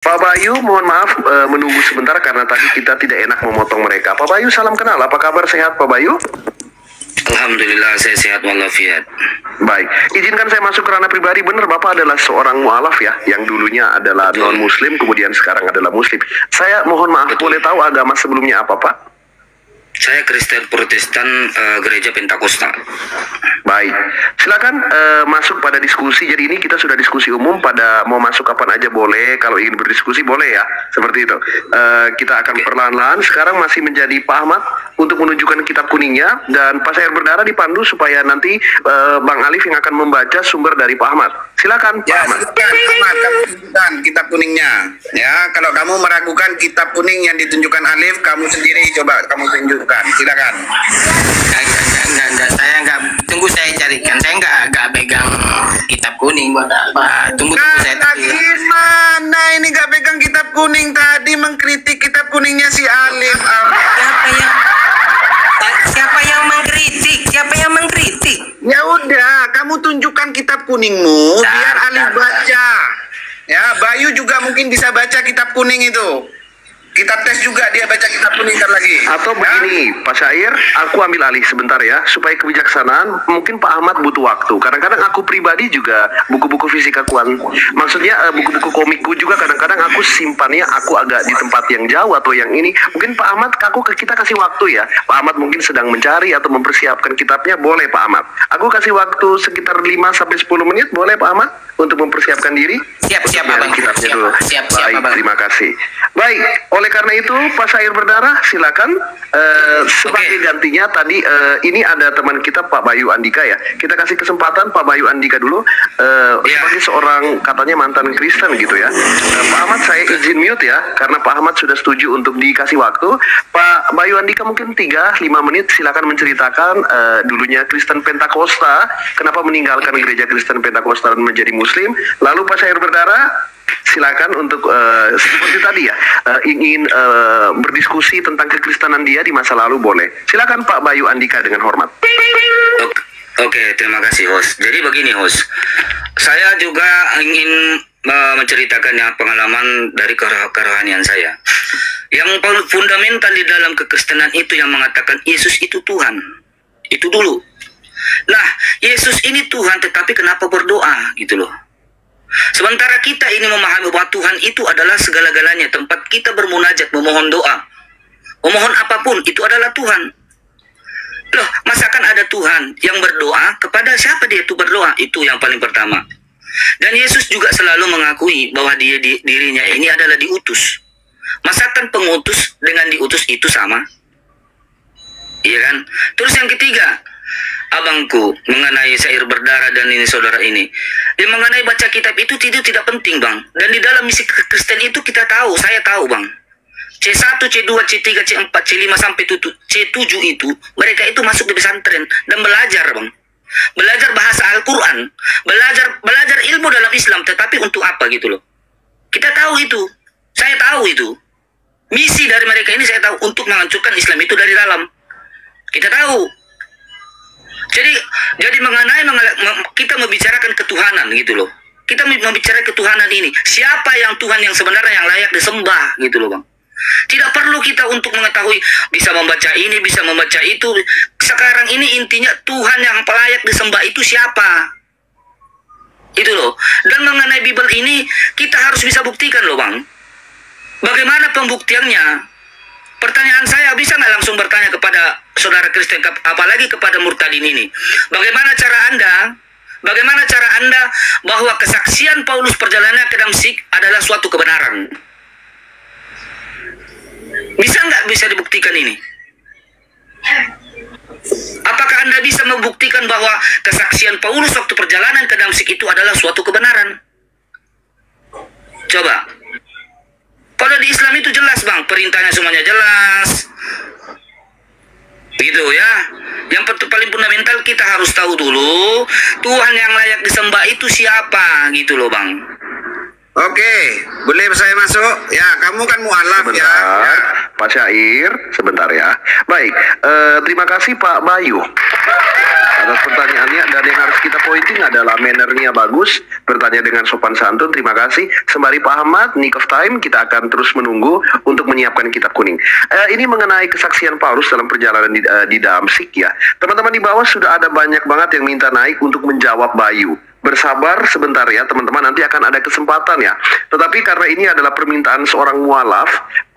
Pak Bayu, mohon maaf menunggu sebentar karena tadi kita tidak enak memotong mereka. Pak Bayu, salam kenal. Apa kabar, sehat Pak Bayu? Alhamdulillah, saya sehat walafiat. Baik, izinkan saya masuk ke ranah pribadi. Benar, Bapak adalah seorang mualaf ya, yang dulunya adalah non-muslim, kemudian sekarang adalah muslim. Saya mohon maaf, boleh tahu agama sebelumnya apa, Pak? Saya Kristen Protestan, gereja Pentakosta. Baik, silakan masuk pada diskusi. Jadi ini kita sudah diskusi umum, pada mau masuk kapan aja boleh. Kalau ingin berdiskusi boleh ya, seperti itu. Kita akan perlahan-lahan. Sekarang masih menjadi Pak Ahmad untuk menunjukkan kitab kuningnya, dan Pak Sair Berdarah dipandu supaya nanti Bang Alif yang akan membaca sumber dari Pak Ahmad. Silakan Pak Ahmad. Ahmad, kamu tunjukkan kitab kuningnya. Ya, kalau kamu meragukan kitab kuning yang ditunjukkan Alif, kamu sendiri coba kamu tunjukkan. Silakan. Enggak, saya enggak. Tunggu saya carikan. Saya enggak pegang kitab kuning buat apa. Tunggu saya. Gimana ini gak pegang kitab kuning, tadi mengkritik kitab kuningnya si Alif. Siapa yang mengkritik? Siapa yang mengkritik? Ya udah, kamu tunjukkan kitab kuningmu biar Alif baca. Ya, Bayu juga mungkin bisa baca kitab kuning itu. Kita tes juga dia baca kitab kuning lagi. Atau begini, Pak Syair, aku ambil alih sebentar ya, supaya kebijaksanaan. Mungkin Pak Ahmad butuh waktu. Kadang-kadang aku pribadi juga buku-buku fisikakuan, maksudnya buku-buku komikku juga kadang-kadang aku simpannya, aku agak di tempat yang jauh atau yang ini. Mungkin Pak Ahmad, kita kasih waktu ya. Pak Ahmad mungkin sedang mencari atau mempersiapkan kitabnya, boleh Pak Ahmad. Aku kasih waktu sekitar 5-10 menit, boleh Pak Ahmad, untuk mempersiapkan diri. Siap Abang. Kitabnya dulu. Siap Baik, Abang. terima kasih. Baik, oleh karena itu Pak Sair Berdarah silakan. Sebagai gantinya tadi ini ada teman kita Pak Bayu Andika ya. Kita kasih kesempatan Pak Bayu Andika dulu sebagai seorang katanya mantan Kristen gitu ya. Pak Ahmad, saya izin mute ya karena Pak Ahmad sudah setuju untuk dikasih waktu. Pak Bayu Andika mungkin 3-5 menit silakan menceritakan dulunya Kristen Pentakosta, kenapa meninggalkan gereja Kristen Pentakosta dan menjadi Muslim. Lalu Pak Sair Berdarah silakan untuk seperti tadi ya, ingin berdiskusi tentang kekristenan dia di masa lalu, boleh. Silakan Pak Bayu Andika dengan hormat. Oke, terima kasih host. Jadi begini host, saya juga ingin menceritakan ya pengalaman dari kerohanian saya. Yang fundamental di dalam kekristenan itu yang mengatakan Yesus itu Tuhan. Itu dulu. Nah, Yesus ini Tuhan, tetapi kenapa berdoa gitu loh. Sementara kita ini memahami bahwa Tuhan itu adalah segala-galanya, tempat kita bermunajat, memohon doa, memohon apapun, itu adalah Tuhan. Loh, masakan ada Tuhan yang berdoa, kepada siapa dia itu berdoa? Itu yang paling pertama. Dan Yesus juga selalu mengakui bahwa dirinya ini adalah diutus. Masakan pengutus dengan diutus itu sama? Iya kan? Terus yang ketiga, abangku, mengenai Sair Berdarah dan ini saudara ini, mengenai baca kitab itu tidak penting bang. Dan di dalam misi Kristen itu kita tahu, saya tahu bang, C1, C2, C3, C4, C5 sampai C7 itu mereka itu masuk di pesantren dan belajar bang, belajar bahasa Al-Quran, belajar ilmu dalam Islam. Tetapi untuk apa gitu loh? Kita tahu itu, saya tahu itu misi dari mereka ini, saya tahu untuk menghancurkan Islam itu dari dalam. Kita tahu. Jadi mengenai kita membicarakan ketuhanan gitu loh. Kita membicarakan ketuhanan ini. Siapa yang Tuhan yang sebenarnya yang layak disembah gitu loh bang. Tidak perlu kita untuk mengetahui bisa membaca ini, bisa membaca itu. Sekarang ini intinya Tuhan yang layak disembah itu siapa? Itu loh. Dan mengenai Bible ini kita harus bisa buktikan loh bang. Bagaimana pembuktiannya? Pertanyaan saya, bisa nggak langsung bertanya kepada saudara Kristen, apalagi kepada murtadin ini? Bagaimana cara Anda bahwa kesaksian Paulus perjalanan ke Damsik adalah suatu kebenaran? Bisa dibuktikan ini? Apakah Anda bisa membuktikan bahwa kesaksian Paulus waktu perjalanan ke Damsik itu adalah suatu kebenaran? Coba. Kalau di Islam itu jelas bang, perintahnya semuanya jelas. Begitu ya. Yang paling fundamental kita harus tahu dulu Tuhan yang layak disembah itu siapa gitu loh bang. Oke, boleh saya masuk? Ya, kamu kan mualaf ya. Pak Syair, sebentar ya. Baik, terima kasih Pak Bayu. atas pertanyaannya, dan yang harus kita pointing adalah mannernya bagus, bertanya dengan sopan santun. Terima kasih. Sembari Pak Ahmad, nick of time, kita akan terus menunggu untuk menyiapkan kitab kuning. Ini mengenai kesaksian Paulus dalam perjalanan di Damsik ya. Teman-teman di bawah sudah ada banyak banget yang minta naik untuk menjawab Bayu. Bersabar sebentar ya teman-teman, nanti akan ada kesempatan ya. Tetapi karena ini adalah permintaan seorang mualaf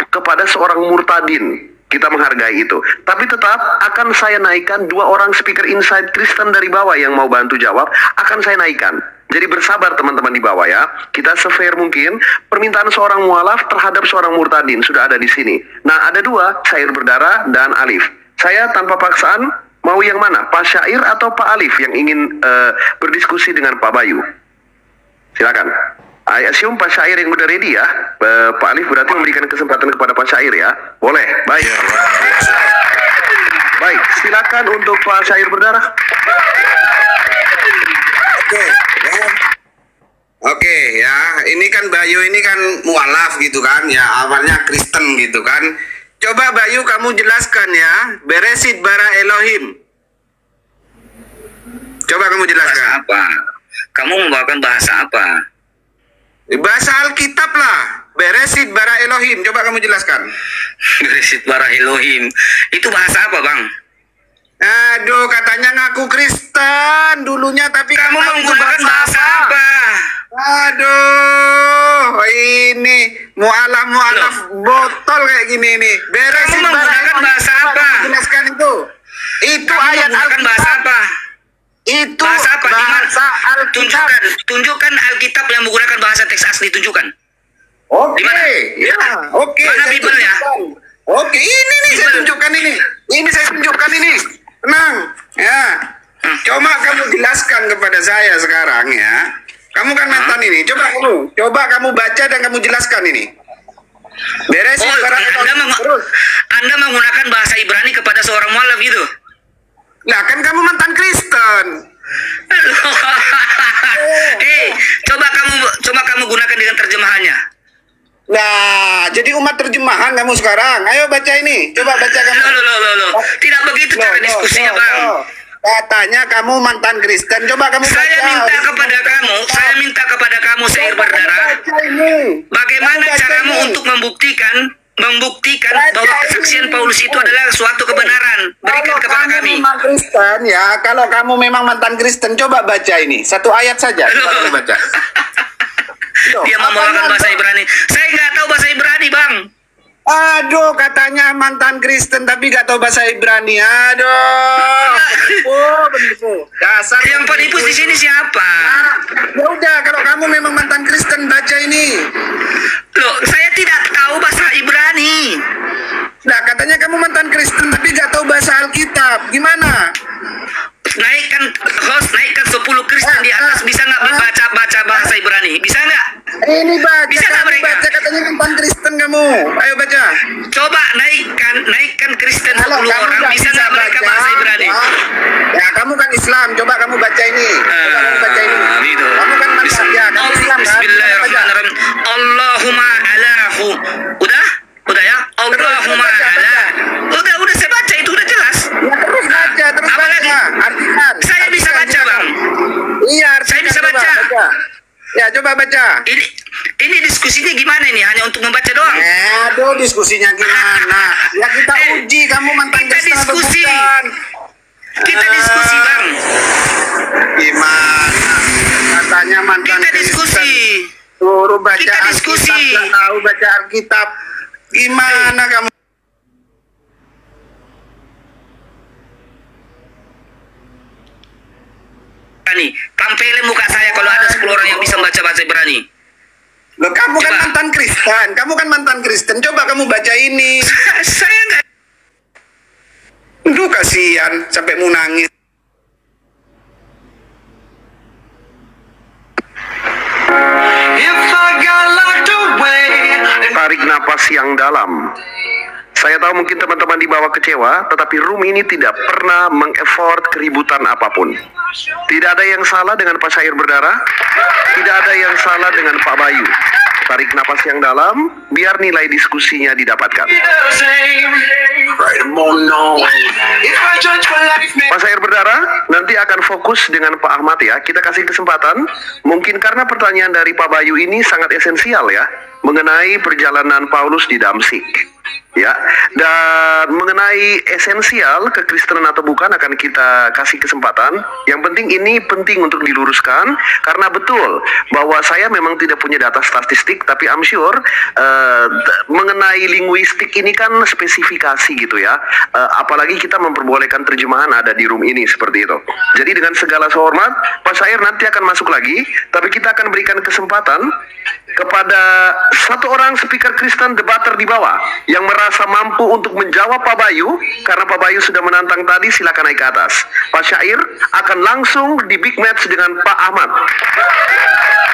kepada seorang murtadin, kita menghargai itu. Tapi tetap akan saya naikkan 2 orang speaker inside Kristen dari bawah yang mau bantu jawab, akan saya naikkan. Jadi bersabar teman-teman di bawah ya. Kita se-fair mungkin. Permintaan seorang mualaf terhadap seorang murtadin sudah ada di sini. Nah, ada 2, Syair Berdarah dan Alif. Saya tanpa paksaan, mau yang mana? Pak Syair atau Pak Alif yang ingin berdiskusi dengan Pak Bayu? Silakan. I assume Pak Syair yang udah ready ya. Pak Alif berarti memberikan kesempatan kepada Pak Syair ya. Boleh. Baik. Baik, silakan untuk Pak Syair Berdarah. Oke ya, ini kan Bayu ini kan mualaf gitu kan, ya awalnya Kristen gitu kan. Coba Bayu kamu jelaskan ya, Beresit bara Elohim. Coba kamu jelaskan. Bahasa apa? Kamu membawakan bahasa apa? Bahasa Alkitab lah, Beresit bara Elohim. Coba kamu jelaskan. Beresit bara Elohim. Itu bahasa apa, Bang? Aduh, katanya ngaku Kristen dulunya, tapi Kamu nggak tahu itu menggunakan bahasa apa? Aduh, ini mualaf botol kayak gini nih. Beresin Kamu menggunakan bahasa apa? Jelaskan itu. Itu Kamu ayat menggunakan bahasa Alkitab. apa? Itu Bahasa apa? bahasa Alkitab. Tunjukkan Alkitab yang menggunakan bahasa teks asli, tunjukkan. Oke, Di mana? ya, oke. Mana saya Bibelnya? tunjukkan. Oke, ini nih saya Bibel. tunjukkan ini. Ini saya tunjukkan ini. Tenang, ya. Coba kamu jelaskan kepada saya sekarang ya. Kamu kan mantan ini. Coba kamu baca dan kamu jelaskan ini. Beresin Oh, barang terus. Anda menggunakan bahasa Ibrani kepada seorang mualaf gitu? Lah kan kamu mantan Kristen. Coba kamu gunakan dengan terjemahannya. Nah, jadi umat terjemahan kamu sekarang. Ayo baca ini. Coba baca kamu. Loh. Tidak begitu cara diskusinya, Bang. Katanya kamu mantan Kristen. Coba kamu baca. Saya minta kepada kamu, Syair Berdarah. Baca ini. Bagaimana Kamu baca caramu ini. untuk membuktikan Baca bahwa kesaksian ini. Paulus itu adalah suatu kebenaran? Berikan Kalau kepada kamu kami. memang Kristen ya, kalau kamu memang mantan Kristen, coba baca ini. 1 ayat saja. Coba kamu baca. Loh, Dia membawakan apanya, bahasa Bang? Ibrani. Saya nggak tahu bahasa Ibrani, Bang. Aduh, katanya mantan Kristen tapi gak tahu bahasa Ibrani. Aduh. Oh, begitu. Dasar. Yang penipu di sini siapa? Ya udah, kalau kamu memang mantan Kristen, baca ini. Loh, saya tidak tahu bahasa Ibrani. Nah, katanya kamu mantan Kristen tapi gak tahu bahasa Alkitab. Gimana? Naikkan 10 Kristen di atas, bisa nggak baca bahasa Ibrani? Bisa nggak? Ini baca, Bisa nggak kamu mereka? baca, katanya mantan Kristen kamu. Ayo baca. Coba naikkan Kristen 10 Kalau kamu orang, nggak bisa nggak mereka baca, bahasa Ibrani? Ya, kamu kan Islam, coba kamu baca ini. Coba kamu baca ini. Gitu. Kamu kan mantan, ya, kamu Islam kan? Bismillahirrahmanirrahim. Allahumma alahu. Udah ya? Allahumma baca. ala. Udah saya baca itu udah jelas. Ya, terus baca, terus Apa baca. lagi? Artikan. Saya bisa Artikan baca, juga. Bang. Iya, artikan, Saya bisa coba, baca. Ya, coba baca. Ini diskusinya gimana nih? Hanya untuk membaca doang? Aduh, diskusinya gimana? Ya kita uji kamu mantan Kita Kristen atau diskusi. bukan. Kita diskusi, Bang. Gimana? Katanya mantan Kita Kristen. diskusi. Suruh baca Kita diskusi. Alkitab, nggak tahu baca Alkitab. Gimana kamu? Tampilin muka saya kalau ada 10 orang yang bisa baca bahasa Ibrani. Loh, kamu kan Coba. mantan Kristen. Kamu kan mantan Kristen. Coba kamu baca ini. Saya nggak. Duh, kasihan sampai mau nangis. Tarik napas yang dalam. Saya tahu mungkin teman-teman di bawah kecewa, tetapi room ini tidak pernah meng-effort keributan apapun. Tidak ada yang salah dengan Pak Syair Berdarah, tidak ada yang salah dengan Pak Bayu. Tarik napas yang dalam, biar nilai diskusinya didapatkan. Pas air berdarah nanti akan fokus dengan Pak Ahmad ya. Kita kasih kesempatan. Mungkin karena pertanyaan dari Pak Bayu ini sangat esensial ya, mengenai perjalanan Paulus di Damsik. Ya, dan mengenai esensial kekristenan atau bukan akan kita kasih kesempatan. Yang penting ini penting untuk diluruskan karena betul bahwa saya memang tidak punya data statistik, tapi I'm sure mengenai linguistik ini kan spesifikasi gitu ya. Apalagi kita memperbolehkan terjemahan ada di room ini seperti itu. Jadi dengan segala hormat, Pak Sair nanti akan masuk lagi, tapi kita akan berikan kesempatan kepada satu orang speaker Kristen debater di bawah yang merasa mampu untuk menjawab Pak Bayu. Karena Pak Bayu sudah menantang tadi, silakan naik ke atas. Pak Syair akan langsung di big match dengan Pak Ahmad.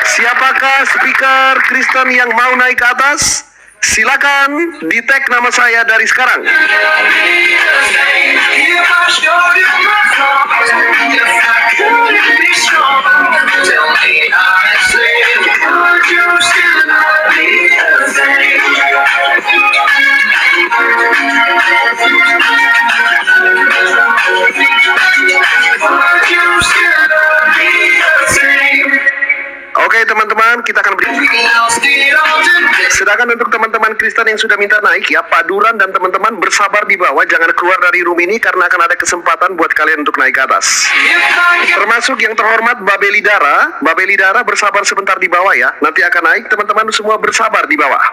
Siapakah speaker Kristen yang mau naik ke atas? Silakan di tag nama saya dari sekarang. Oke teman-teman, kita akan beri. Sedangkan untuk teman-teman Kristen yang sudah minta naik ya, Pak Duran dan teman-teman bersabar di bawah, jangan keluar dari room ini karena akan ada kesempatan buat kalian untuk naik ke atas. Termasuk yang terhormat Babeli Dara. Babeli Dara bersabar sebentar di bawah ya, nanti akan naik, teman-teman semua bersabar di bawah.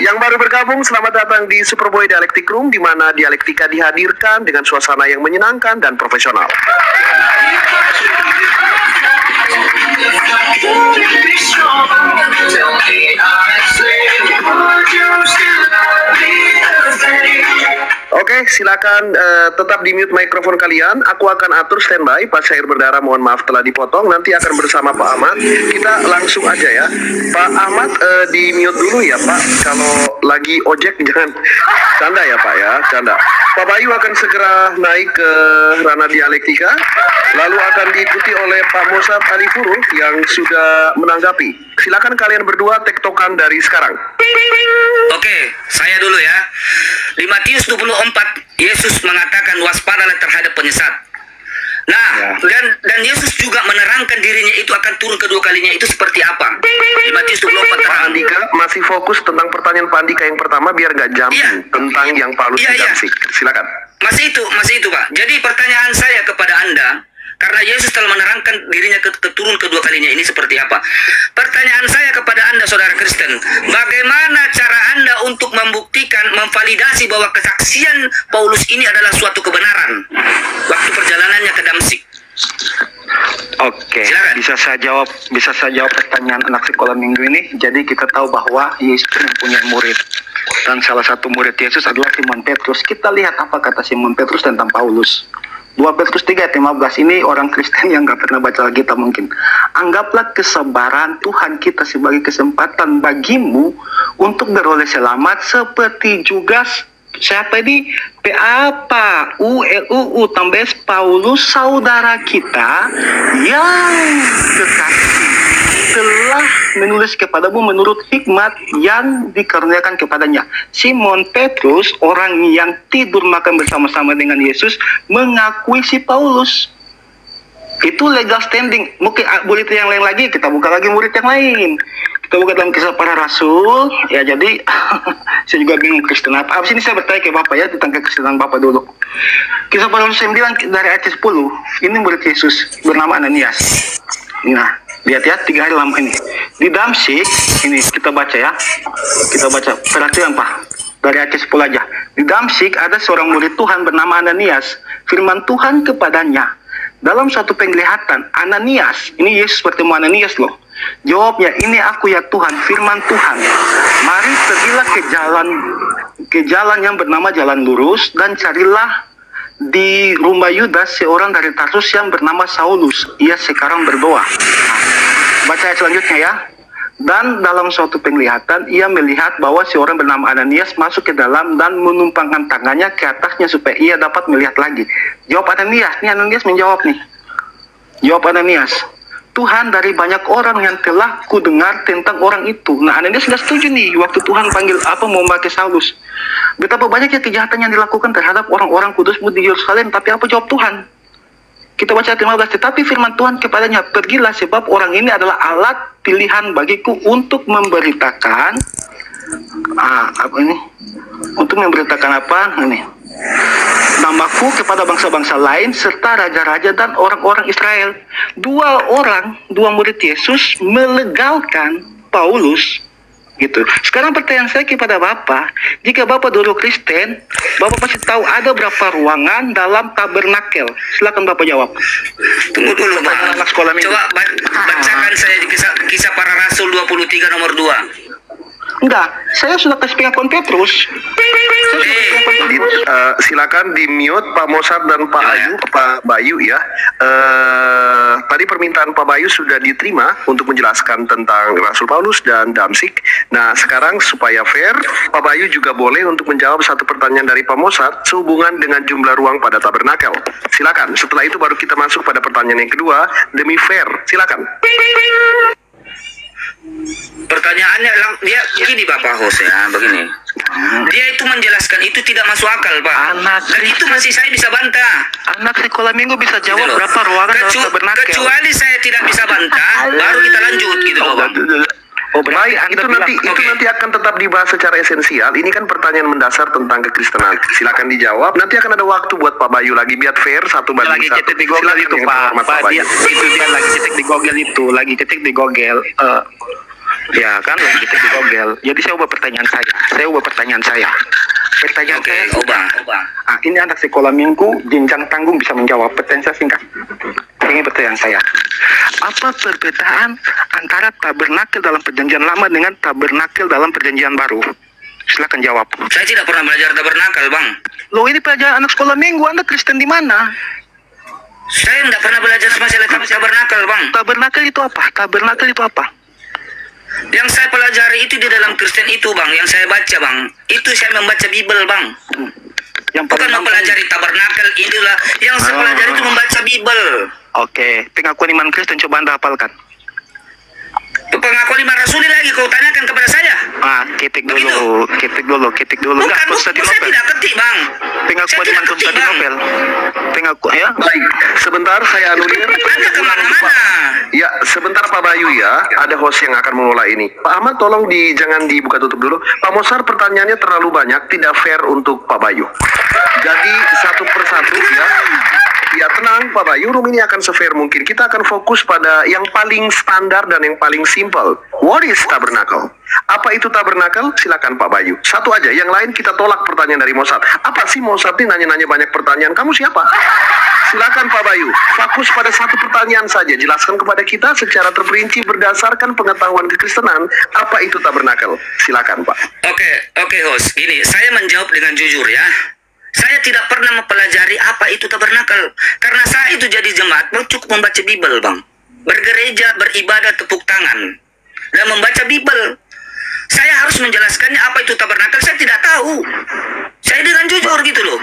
Yang baru bergabung, selamat datang di Superboy Dialektik Room, di mana dialektika dihadirkan dengan suasana yang menyenangkan dan profesional. Oke, silakan tetap di mute mikrofon kalian. Aku akan atur standby. Pas Syair berdarah, mohon maaf telah dipotong. Nanti akan bersama Pak Ahmad. Kita langsung aja ya. Pak Ahmad di mute dulu ya Pak. Kalau lagi ojek jangan canda ya Pak ya, canda. Pak Bayu akan segera naik ke ranah dialektika. Lalu akan diikuti oleh Pak Mosab Alifuru yang sudah menanggapi. Silakan kalian berdua tektokan dari sekarang. Oke, saya dulu ya. Di Matius 24, Yesus mengatakan waspadalah terhadap penyesat. Nah, dan Yesus juga menerangkan dirinya itu akan turun kedua kalinya itu seperti apa. Di Matius 24 Pak Andika masih fokus tentang pertanyaan Pak Andika yang pertama biar nggak jumping tentang yang Paulus di Damsik. Silakan. Masih itu Pak. Jadi pertanyaan saya kepada Anda, karena Yesus telah menerangkan dirinya turun kedua kalinya ini seperti apa. Pertanyaan saya kepada Anda, saudara Kristen, bagaimana cara Anda untuk membuktikan, memvalidasi bahwa kesaksian Paulus ini adalah suatu kebenaran waktu perjalanannya ke Damsik? Oke, bisa saya jawab pertanyaan anak sekolah minggu ini. Jadi kita tahu bahwa Yesus mempunyai murid, dan salah satu murid Yesus adalah Simon Petrus. Kita lihat apa kata Simon Petrus tentang Paulus. 2 Petrus 3:15 ini orang Kristen yang nggak pernah baca Alkitab mungkin. Anggaplah kesabaran Tuhan kita sebagai kesempatan bagimu untuk beroleh selamat seperti juga siapa ini? PAPA tambah Paulus saudara kita yang kekasih telah menulis kepadamu menurut hikmat yang dikaruniakan kepadanya. Simon Petrus, orang yang tidur makan bersama-sama dengan Yesus, mengakui si Paulus. Itu legal standing. Mungkin murid yang lain lagi, kita buka lagi murid yang lain. Kita buka dalam Kisah Para Rasul. Ya jadi, saya juga bingung Kristen apa. Abis ini saya bertanya ke Bapak ya, tentang kekristenan Bapak dulu. Kisah Para Rasul 9 dari ayat 10, ini murid Yesus bernama Ananias. Nah, lihat ya, 3 hari lama ini di Damsik. Ini kita baca ya, kita baca perhatian Pak, dari ayat 10 aja. Di Damsik ada seorang murid Tuhan bernama Ananias. Firman Tuhan kepadanya dalam suatu penglihatan, Ananias. Ini Yesus bertemu Ananias loh. Jawabnya, ini aku ya Tuhan. Firman Tuhan, mari pergilah ke jalan yang bernama jalan lurus, dan carilah di rumah Yudas seorang dari Tarsus yang bernama Saulus. Ia sekarang berdoa. Baca ayat selanjutnya ya. Dan dalam suatu penglihatan ia melihat bahwa seorang bernama Ananias masuk ke dalam dan menumpangkan tangannya ke atasnya supaya ia dapat melihat lagi. Jawab Ananias. Ini Ananias menjawab nih. Jawab Ananias. Tuhan dari banyak orang yang telah ku dengar tentang orang itu. Nah, Ananias sudah setuju nih waktu Tuhan panggil mau memakai Saulus. Betapa banyaknya kejahatan yang dilakukan terhadap orang-orang kudusmu di Yerusalem, tapi apa jawab Tuhan? Kita baca ayat 15, tetapi firman Tuhan kepadanya, pergilah sebab orang ini adalah alat pilihan bagiku untuk memberitakan apa ini? Untuk memberitakan apa? Ini. Namaku kepada bangsa-bangsa lain serta raja-raja dan orang-orang Israel. Dua murid Yesus melegalkan Paulus gitu. Sekarang pertanyaan saya kepada Bapak, jika Bapak dulu Kristen, Bapak pasti tahu ada berapa ruangan dalam tabernakel. Silakan Bapak jawab. Tunggu dulu, Bang. Anak sekolah minggu. Coba bacakan saya di kisah para Rasul 23 nomor 2. Enggak, saya sudah kasih pengakuan Petrus. Silakan di mute Pak Mosat dan Pak Bayu ya. Tadi permintaan Pak Bayu sudah diterima untuk menjelaskan tentang Rasul Paulus dan Damsik. Nah, sekarang supaya fair, Pak Bayu juga boleh untuk menjawab satu pertanyaan dari Pak Mosat sehubungan dengan jumlah ruang pada tabernakel. Silakan. Setelah itu baru kita masuk pada pertanyaan yang kedua demi fair. Silakan. Pertanyaannya dia begini Bapak host ya, begini. Dia itu menjelaskan itu tidak masuk akal, Pak. Dan itu masih saya bisa bantah. Anak sekolah minggu bisa jawab Gitu loh. berapa ruangan dalam tabernakel. Kecuali saya tidak bisa bantah, baru kita lanjut gitu loh, Bang. Oh, Baik, itu nanti akan tetap dibahas secara esensial. Ini kan pertanyaan mendasar tentang kekristenan. Silakan dijawab. Nanti akan ada waktu buat Pak Bayu lagi biar fair 1:1. Lagi cetek di Google itu Pak dia, itu dia lagi cetek di Google itu, lagi cetek di Google. Ya kan lagi cetek di Google. Jadi saya ubah pertanyaan saya. Pertanyaan saya. Obang. Ini anak sekolah minggu jenjang tanggung bisa menjawab. Pertanyaan saya singkat. Ini pertanyaan saya. Apa perbedaan antara tabernakel dalam perjanjian lama dengan tabernakel dalam perjanjian baru? Silakan jawab. Saya tidak pernah belajar tabernakel, Bang. Loh, ini pelajaran anak sekolah minggu. Anda Kristen di mana? Saya tidak pernah belajar masalah tabernakel, Bang. Tabernakel itu apa? Yang saya pelajari itu di dalam Kristen itu, Bang. Yang saya baca, Bang. Itu saya membaca Bible, Bang. Yang Bukan mempelajari tabernakel, inilah. Yang saya pelajari itu membaca Bible. Oke, pengakuan iman Kristen coba Anda hafalkan. Pengakuan lima rasuli lagi kau tanyakan kepada saya. Ketik dulu. Bukan, saya tidak ketik, Bang. Pengakuan iman Konstantinopel. Pengakuan ya. Baik, sebentar saya anulir. Anda kemana-mana. Ya, sebentar Pak Bayu ya. Ada host yang akan memulai ini. Pak Ahmad, tolong jangan dibuka tutup dulu. Pak Mosar, pertanyaannya terlalu banyak, tidak fair untuk Pak Bayu. Jadi satu persatu ya. Ya tenang Pak Bayu, room ini akan se-fair mungkin. Kita akan fokus pada yang paling standar dan yang paling simple. What is tabernacle? Apa itu tabernakel? Silakan Pak Bayu. Satu aja, yang lain kita tolak pertanyaan dari Mosat. Apa sih Mosat ini nanya-nanya banyak pertanyaan? Kamu siapa? Silakan Pak Bayu, fokus pada satu pertanyaan saja. Jelaskan kepada kita secara terperinci berdasarkan pengetahuan kekristenan. Apa itu tabernakel? Silakan Pak. Oke, host. Gini, saya menjawab dengan jujur ya. Saya tidak pernah mempelajari apa itu tabernakel. Karena saya itu jadi jemaat, cukup membaca Bible, Bang. Bergereja, beribadah, tepuk tangan. Dan membaca Bible. Saya harus menjelaskannya apa itu tabernakel, saya tidak tahu. Saya dengan jujur gitu loh.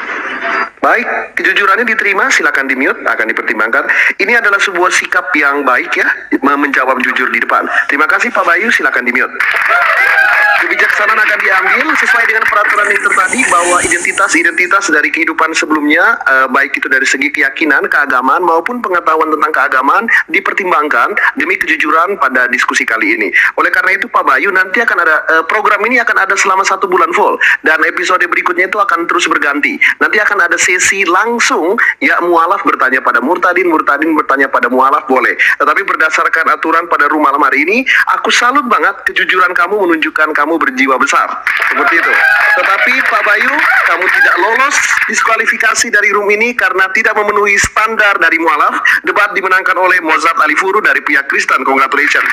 Baik, kejujurannya diterima, silakan di-mute, akan dipertimbangkan. Ini adalah sebuah sikap yang baik ya, menjawab jujur di depan. Terima kasih Pak Bayu, silakan di-mute. Kebijaksanaan akan diambil sesuai dengan peraturan yang tertadi bahwa identitas dari kehidupan sebelumnya, baik itu dari segi keyakinan, keagamaan maupun pengetahuan tentang keagamaan dipertimbangkan demi kejujuran pada diskusi kali ini. Oleh karena itu Pak Bayu, nanti akan ada program ini akan ada selama 1 bulan full dan episode berikutnya itu akan terus berganti. Nanti akan ada sesi langsung ya, mualaf bertanya pada murtadin bertanya pada mualaf boleh. Tetapi berdasarkan aturan pada room malam hari ini, aku salut banget kejujuran kamu menunjukkan kamu berjiwa besar. Seperti itu. Tetapi Pak Bayu, kamu tidak lolos diskualifikasi dari room ini karena tidak memenuhi standar dari mualaf. Debat dimenangkan oleh Mozart Alifuru dari pihak Kristen. Congratulations.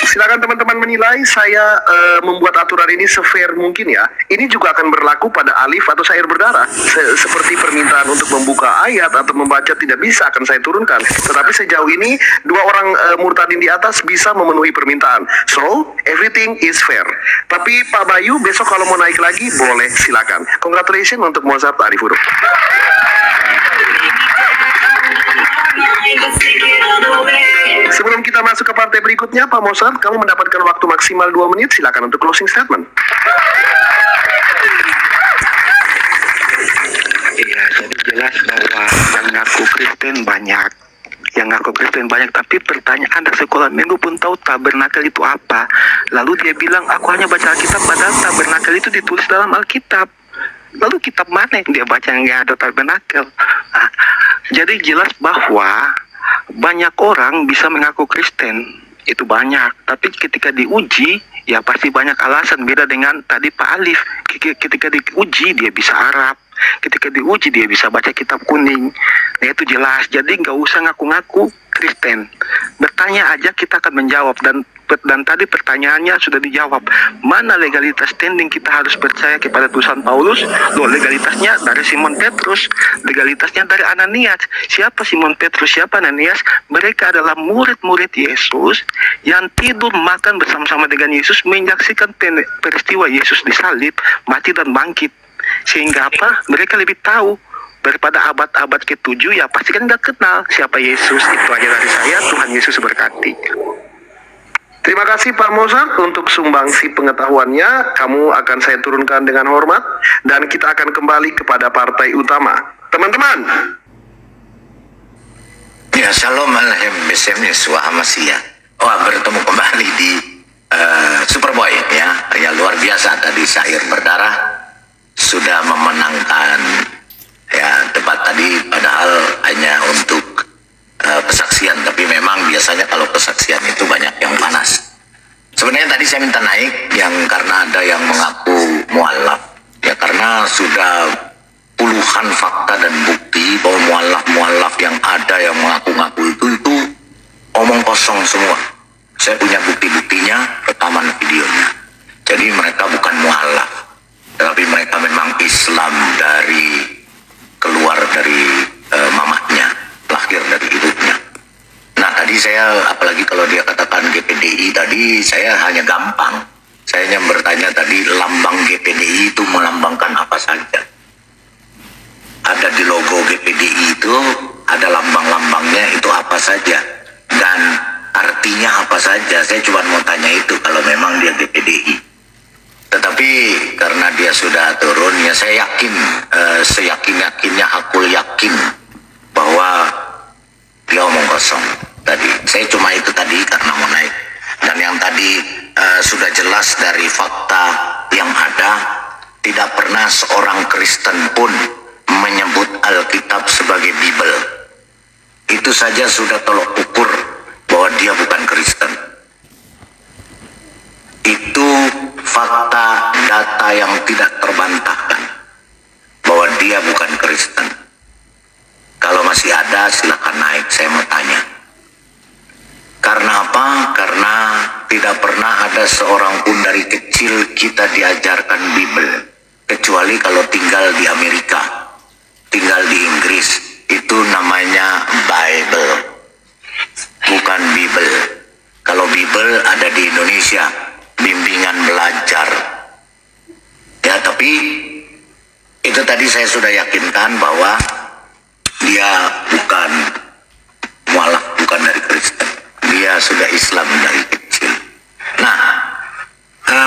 Silakan teman-teman menilai. Saya membuat aturan ini se-fair mungkin ya. Ini juga akan berlaku pada alif atau syair berdarah. Seperti permintaan untuk membuka ayat atau membaca tidak bisa akan saya turunkan. Tetapi sejauh ini 2 orang murtadin di atas bisa memenuhi permintaan. So, everything is fair. Tapi Pak Bayu besok kalau mau naik lagi boleh, silakan. Congratulations untuk Mozart Arifuru. Sebelum kita partai berikutnya, Pak Mozart, kamu mendapatkan waktu maksimal 2 menit. Silakan untuk closing statement. Iya, jadi jelas bahwa yang ngaku Kristen banyak. Yang ngaku Kristen banyak, tapi pertanyaan anak sekolah minggu pun tahu tabernakel itu apa. Lalu dia bilang, aku hanya baca Alkitab, padahal tabernakel itu ditulis dalam Alkitab. Lalu kitab mana yang dia baca yang nggak ada tabernakel? Nah, jadi jelas bahwa banyak orang bisa mengaku Kristen, itu banyak. Tapi ketika diuji, ya pasti banyak alasan. Beda dengan tadi Pak Alif, ketika diuji dia bisa Arab, ketika diuji dia bisa baca kitab kuning. Nah itu jelas. Jadi nggak usah ngaku-ngaku Kristen. Bertanya aja kita akan menjawab. Dan tadi pertanyaannya sudah dijawab. Mana legalitas standing kita harus percaya kepada tulisan Paulus? Loh, legalitasnya dari Simon Petrus, legalitasnya dari Ananias. Siapa Simon Petrus, siapa Ananias? Mereka adalah murid-murid Yesus yang tidur makan bersama-sama dengan Yesus, menyaksikan peristiwa Yesus disalib, mati dan bangkit. Sehingga apa? Mereka lebih tahu daripada abad-abad ke-7, ya pasti kan nggak kenal siapa Yesus. Itu aja dari saya. Tuhan Yesus berkati. Terima kasih Pak Mozart untuk sumbangsi pengetahuannya. Kamu akan saya turunkan dengan hormat dan kita akan kembali kepada partai utama. Teman-teman. Ya, Shalom Alaikum Besem Yesua Hamasiyah. Bertemu kembali di Superboy ya luar biasa tadi syair berdarah sudah memenangkan ya debat tadi, padahal hanya untuk kesaksian, tapi memang biasanya kalau kesaksian itu banyak yang panas. Sebenarnya tadi saya minta naik yang karena ada yang mengaku mualaf ya, karena sudah puluhan fakta dan bukti bahwa mualaf yang ada yang mengaku-ngaku itu omong kosong semua. Saya punya bukti-buktinya, rekaman videonya. Jadi mereka bukan mualaf, tapi mereka memang Islam keluar dari mamahnya, lahir dari ibunya. Nah tadi saya, apalagi kalau dia katakan GPDI tadi, saya hanya gampang. Saya hanya bertanya tadi, lambang GPDI itu melambangkan apa saja? Ada di logo GPDI itu, ada lambang-lambangnya itu apa saja? Dan artinya apa saja? Saya cuma mau tanya itu kalau memang dia GPDI. Tetapi karena dia sudah turun, ya saya yakin, seyakin-yakinnya aku yakin bahwa dia omong kosong tadi. Saya cuma itu tadi karena mau naik. Dan yang tadi sudah jelas dari fakta yang ada, tidak pernah seorang Kristen pun menyebut Alkitab sebagai Bible. Itu saja sudah tolok ukur bahwa dia bukan Kristen. Itu fakta data yang tidak terbantahkan bahwa dia bukan Kristen. Kalau masih ada silakan naik, saya mau tanya. Karena apa? Karena tidak pernah ada seorang pun dari kecil kita diajarkan Bible, kecuali kalau tinggal di Amerika, tinggal di Inggris, itu namanya Bible, bukan Bible. Kalau Bible ada di Indonesia, bimbingan belajar. Ya, tapi itu tadi saya sudah yakinkan bahwa dia bukan mualaf, bukan dari Kristen. Dia sudah Islam dari kecil. Nah,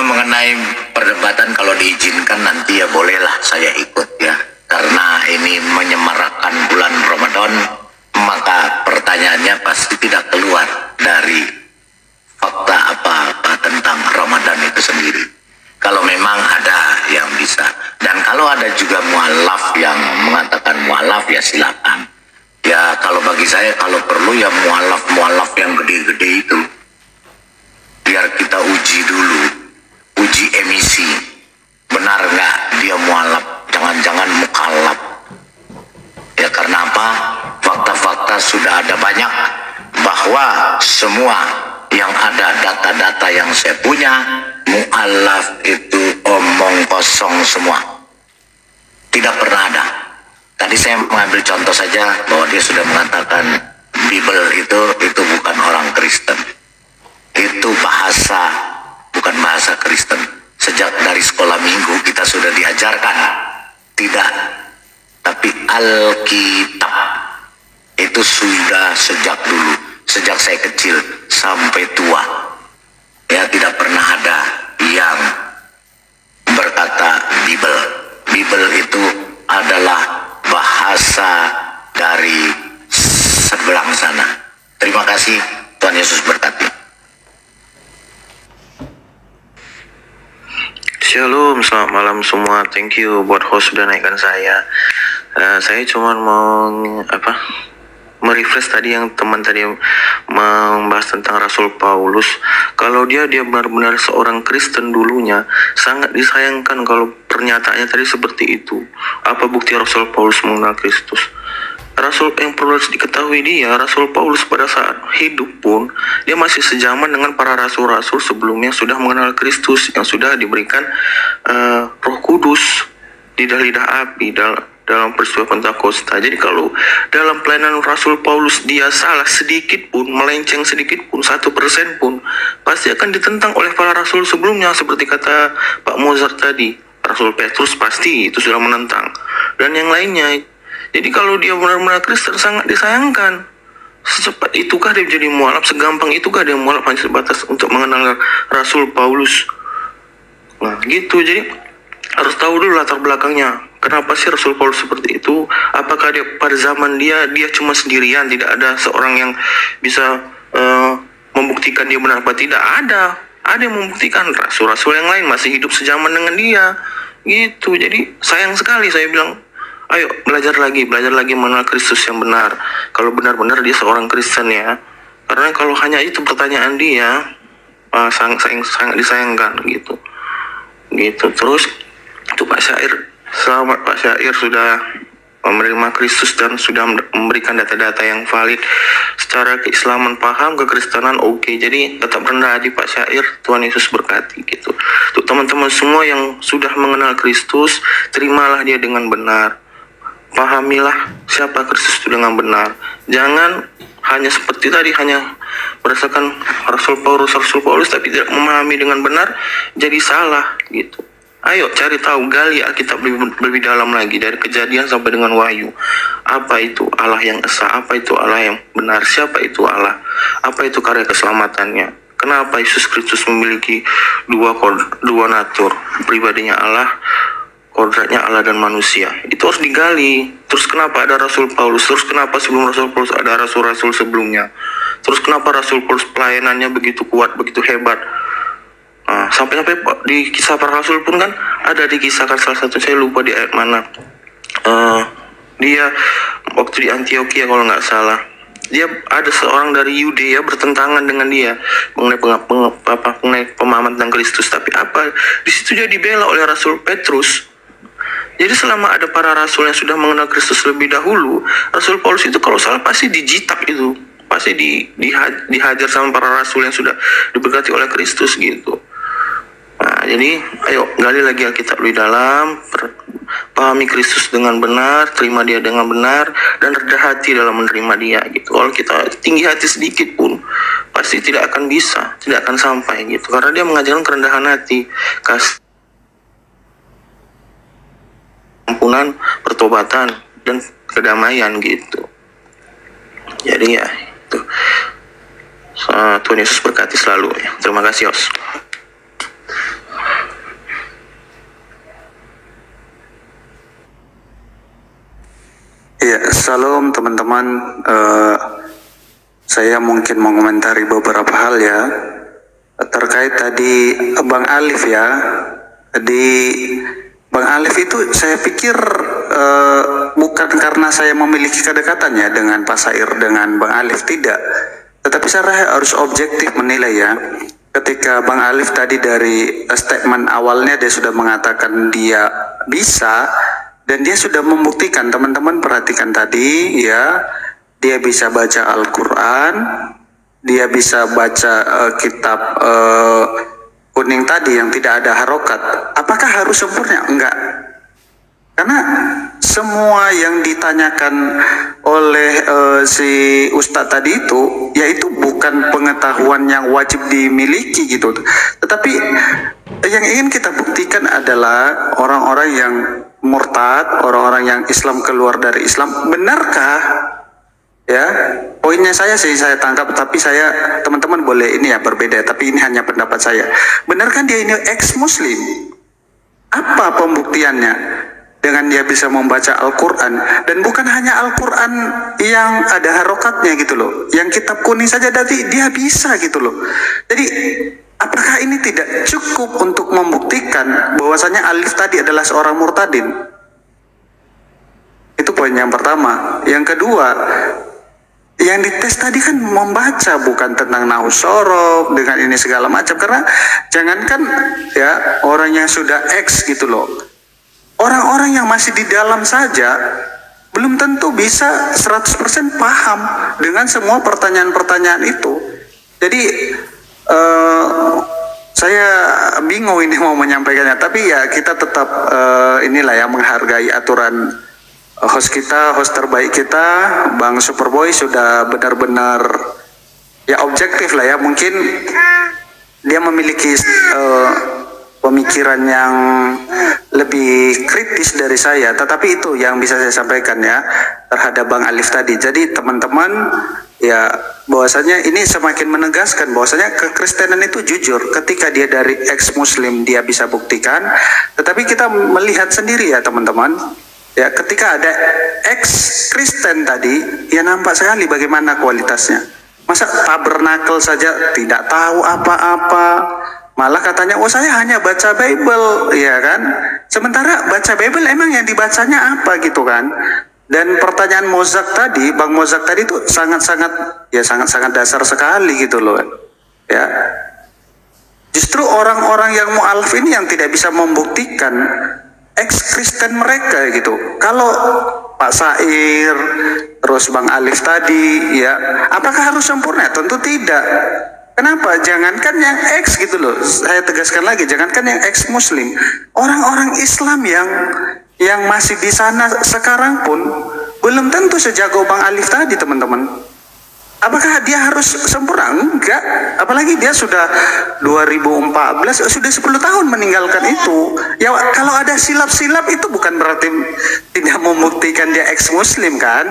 mengenai perdebatan kalau diizinkan nanti ya bolehlah saya ikut ya. Karena ini menyemarakkan bulan Ramadan, maka pertanyaannya pasti tidak keluar dari fakta apa-apa tentang Ramadan itu sendiri. Kalau memang ada yang bisa. Dan kalau ada juga mualaf yang mengatakan mualaf, ya silakan. Ya kalau bagi saya, kalau perlu ya mualaf yang gede-gede itu. Biar kita uji dulu, uji emisi. Benar nggak dia mualaf? Jangan-jangan mukallaf. Ya karena apa? Fakta-fakta sudah ada banyak bahwa semua yang ada, data-data yang saya punya, mu'alaf itu omong kosong semua. Tidak pernah ada. Tadi saya mengambil contoh saja bahwa dia sudah mengatakan Bible itu bukan orang Kristen. Itu bahasa, bukan bahasa Kristen. Sejak dari sekolah minggu kita sudah diajarkan. Tidak. Tapi Alkitab itu sudah sejak dulu. sejak saya kecil sampai tua, ya tidak pernah ada yang berkata Bible. Bible itu adalah bahasa dari sebelah sana. Terima kasih, Tuhan Yesus berkati. Shalom, selamat malam semua. Thank you buat host sudah naikkan saya. Saya cuma mau merefresh tadi yang teman tadi membahas tentang Rasul Paulus. Kalau dia benar-benar seorang Kristen dulunya, sangat disayangkan kalau pernyataannya tadi seperti itu. Apa bukti Rasul Paulus mengenal Kristus? Rasul yang perlu diketahui Rasul Paulus pada saat hidup pun dia masih sejaman dengan para rasul-rasul sebelumnya sudah mengenal Kristus, yang sudah diberikan Roh Kudus di lidah api dalam peristiwa Pentakosta. Jadi kalau dalam pelayanan Rasul Paulus dia salah sedikit pun, melenceng sedikit pun, 1% pun, pasti akan ditentang oleh para rasul sebelumnya. Seperti kata Pak Mozart tadi, Rasul Petrus pasti itu sudah menentang, dan yang lainnya. Jadi kalau dia benar-benar Kristen, sangat disayangkan. Secepat itukah dia menjadi mualaf? Segampang itukah dia mualaf hanya sebatas untuk mengenal Rasul Paulus? Nah gitu, jadi harus tahu dulu latar belakangnya. Kenapa sih Rasul Paulus seperti itu? Apakah dia pada zaman dia cuma sendirian, tidak ada seorang yang bisa membuktikan dia benar apa tidak? Ada yang membuktikan. Rasul-rasul yang lain masih hidup sejaman dengan dia. Gitu, jadi sayang sekali. Saya bilang, ayo belajar lagi mengenal Kristus yang benar. Kalau benar-benar dia seorang Kristen ya. Karena kalau hanya itu pertanyaan dia, sangat disayangkan gitu. Terus itu Pak Syair, selamat Pak Syair sudah menerima Kristus dan sudah memberikan data-data yang valid secara keislaman, paham kekristenan oke. Jadi tetap rendah hati Pak Syair, Tuhan Yesus berkati gitu. Untuk teman-teman semua yang sudah mengenal Kristus, terimalah dia dengan benar. Pahamilah siapa Kristus itu dengan benar. Jangan hanya seperti tadi, hanya berdasarkan Rasul Paulus tapi tidak memahami dengan benar, jadi salah gitu. Ayo cari tahu, gali Alkitab lebih dalam lagi, dari Kejadian sampai dengan Wahyu. Apa itu Allah yang esa? Apa itu Allah yang benar? Siapa itu Allah? Apa itu karya keselamatannya? Kenapa Yesus Kristus memiliki dua natur, pribadinya Allah, kodratnya Allah dan manusia? Itu harus digali. Terus kenapa ada Rasul Paulus? Terus kenapa sebelum Rasul Paulus ada rasul-rasul sebelumnya? Terus kenapa Rasul Paulus pelayanannya begitu kuat, begitu hebat? Sampai di kisah para rasul pun kan ada dikisahkan, salah satu saya lupa di ayat mana. Dia waktu di Antioquia kalau nggak salah, dia ada seorang dari Yudea bertentangan dengan dia mengenai pemahaman tentang Kristus. Tapi di situ dia dibela oleh Rasul Petrus. Jadi selama ada para rasul yang sudah mengenal Kristus lebih dahulu, Rasul Paulus itu kalau salah pasti dijitak itu, pasti dihajar sama para rasul yang sudah diberkati oleh Kristus gitu. Nah, jadi ayo gali lagi Alkitab lebih dalam, pahami Kristus dengan benar, terima dia dengan benar, dan rendah hati dalam menerima dia gitu. Kalau kita tinggi hati sedikit pun pasti tidak akan bisa, tidak akan sampai gitu, karena dia mengajarkan kerendahan hati, ampunan, pertobatan, dan kedamaian gitu. Jadi ya itu. Tuhan Yesus berkati selalu ya. Terima kasih Os. Ya, salam teman-teman. Saya mungkin mengomentari beberapa hal ya terkait tadi Bang Alif ya. Di Bang Alif itu saya pikir bukan karena saya memiliki kedekatannya dengan Pak Sair, dengan Bang Alif, tidak. Tetapi saya harus objektif menilai ya. Ketika Bang Alif tadi dari statement awalnya dia sudah mengatakan dia bisa, dan dia sudah membuktikan. Teman-teman perhatikan tadi ya, dia bisa baca Al-Quran, dia bisa baca kitab kuning tadi yang tidak ada harokat. Apakah harus sempurna? Enggak. Karena semua yang ditanyakan oleh si Ustadz tadi itu, yaitu bukan pengetahuan yang wajib dimiliki gitu. Tetapi yang ingin kita buktikan adalah orang-orang yang murtad, orang-orang yang Islam keluar dari Islam, benarkah Ya, poinnya saya sih saya tangkap, tapi saya teman-teman boleh ini ya berbeda, tapi ini hanya pendapat saya. Benar kan dia ini ex-muslim? Apa pembuktiannya dengan dia bisa membaca Al-Quran? Dan bukan hanya Al-Quran yang ada harokatnya gitu loh, yang kitab kuning saja tadi dia bisa gitu loh. Jadi apakah ini tidak cukup untuk membuktikan bahwasanya Alif tadi adalah seorang murtadin? Itu poin yang pertama. Yang kedua, yang dites tadi kan membaca, bukan tentang nahwu sorof dengan ini segala macam. Karena jangankan ya orang yang sudah X gitu loh, orang-orang yang masih di dalam saja belum tentu bisa 100% paham dengan semua pertanyaan-pertanyaan itu. Jadi saya bingung ini mau menyampaikannya, tapi ya kita tetap inilah ya menghargai aturan host kita, host terbaik kita, Bang Superboy sudah benar-benar ya objektif lah ya. Mungkin dia memiliki pemikiran yang lebih kritis dari saya, tetapi itu yang bisa saya sampaikan ya terhadap Bang Alif tadi. Jadi teman-teman ya bahwasanya ini semakin menegaskan bahwasanya kekristenan itu jujur. Ketika dia dari ex-muslim dia bisa buktikan, tetapi kita melihat sendiri ya teman-teman. Ya, ketika ada ex-Kristen tadi, ya nampak sekali bagaimana kualitasnya. Masa tabernakel saja tidak tahu apa-apa, malah katanya, oh saya hanya baca Bible, ya kan? Sementara baca Bible emang yang dibacanya apa gitu kan? Dan pertanyaan Mozak tadi, Bang Mozak tadi itu sangat-sangat dasar sekali gitu loh, ya. Justru orang-orang yang mu'alaf ini yang tidak bisa membuktikan ex-Kristen mereka gitu. Kalau Pak Sair, terus Bang Alif tadi, ya, apakah harus sempurna? Tentu tidak. Kenapa? Jangankan yang ex gitu loh. Saya tegaskan lagi, jangankan yang ex-muslim, orang-orang Islam yang masih di sana sekarang pun belum tentu sejago Bang Alif tadi, teman-teman. Apakah dia harus sempurna? Enggak. Apalagi dia sudah 2014, sudah 10 tahun meninggalkan itu. Ya kalau ada silap-silap itu bukan berarti tidak membuktikan dia ex-muslim kan?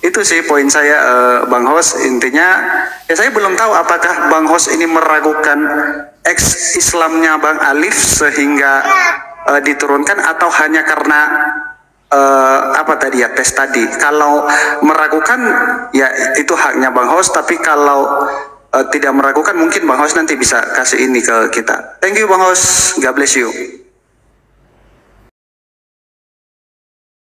Itu sih poin saya Bang Hos. Intinya ya saya belum tahu apakah Bang Hos ini meragukan ex-Islamnya Bang Alif sehingga diturunkan, atau hanya karena apa tadi ya tes tadi. Kalau meragukan ya itu haknya Bang Hos, tapi kalau tidak meragukan mungkin Bang Hos nanti bisa kasih ini ke kita. Thank you Bang Hos, God bless you.